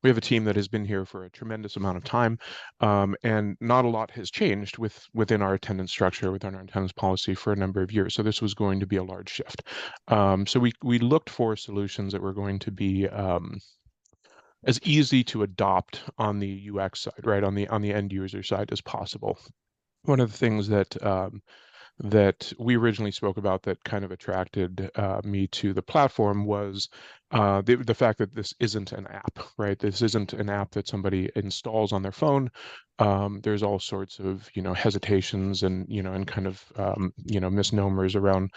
we have a team that has been here for a tremendous amount of time, and not a lot has changed within our attendance structure, within our attendance policy for a number of years. So this was going to be a large shift. So we looked for solutions that were going to be as easy to adopt on the UX side, right, on the end user side as possible. One of the things that we originally spoke about that kind of attracted me to the platform was the fact that this isn't an app, right? This isn't an app that somebody installs on their phone. There's all sorts of, hesitations and, and kind of, misnomers around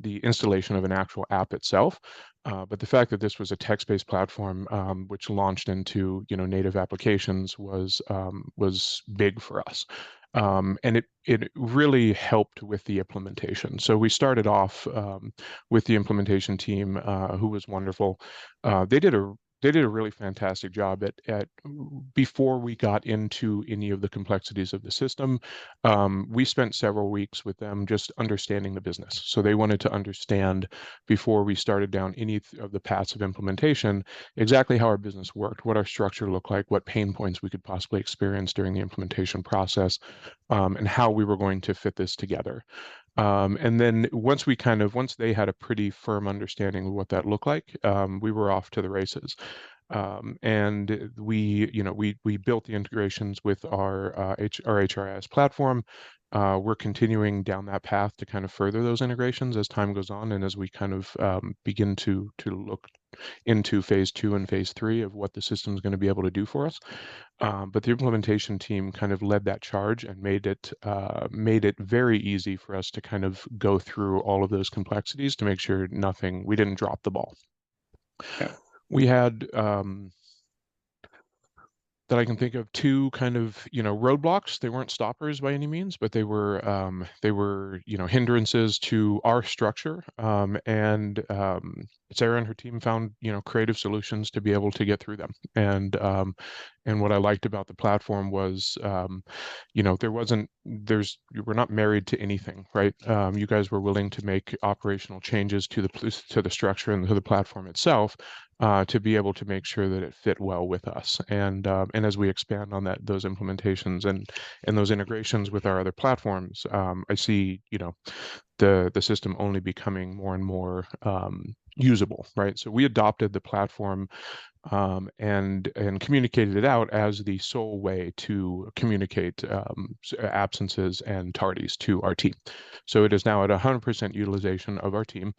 the installation of an actual app itself. But the fact that this was a text-based platform, which launched into, native applications was big for us. And it really helped with the implementation. So we started off with the implementation team, who was wonderful. They did a really fantastic job at before we got into any of the complexities of the system. We spent several weeks with them just understanding the business. So they wanted to understand before we started down any of the paths of implementation exactly how our business worked, what our structure looked like, what pain points we could possibly experience during the implementation process, and how we were going to fit this together. And then once they had a pretty firm understanding of what that looked like, we were off to the races. And we built the integrations with our HRIS platform. We're continuing down that path to kind of further those integrations as time goes on, and as we kind of begin to look into phase 2 and phase 3 of what the system is going to be able to do for us. But the implementation team kind of led that charge and made it very easy for us to kind of go through all of those complexities to make sure we didn't drop the ball. Yeah. We had that I can think of two kind of roadblocks. They weren't stoppers by any means, but they were hindrances to our structure. And Sarah and her team found creative solutions to be able to get through them. And what I liked about the platform was we're not married to anything, right? You guys were willing to make operational changes to the structure and to the platform itself, to be able to make sure that it fit well with us. And as we expand on those implementations and those integrations with our other platforms, I see the system only becoming more and more usable, right? So we adopted the platform and communicated it out as the sole way to communicate absences and tardies to our team. So it is now at 100% utilization of our team.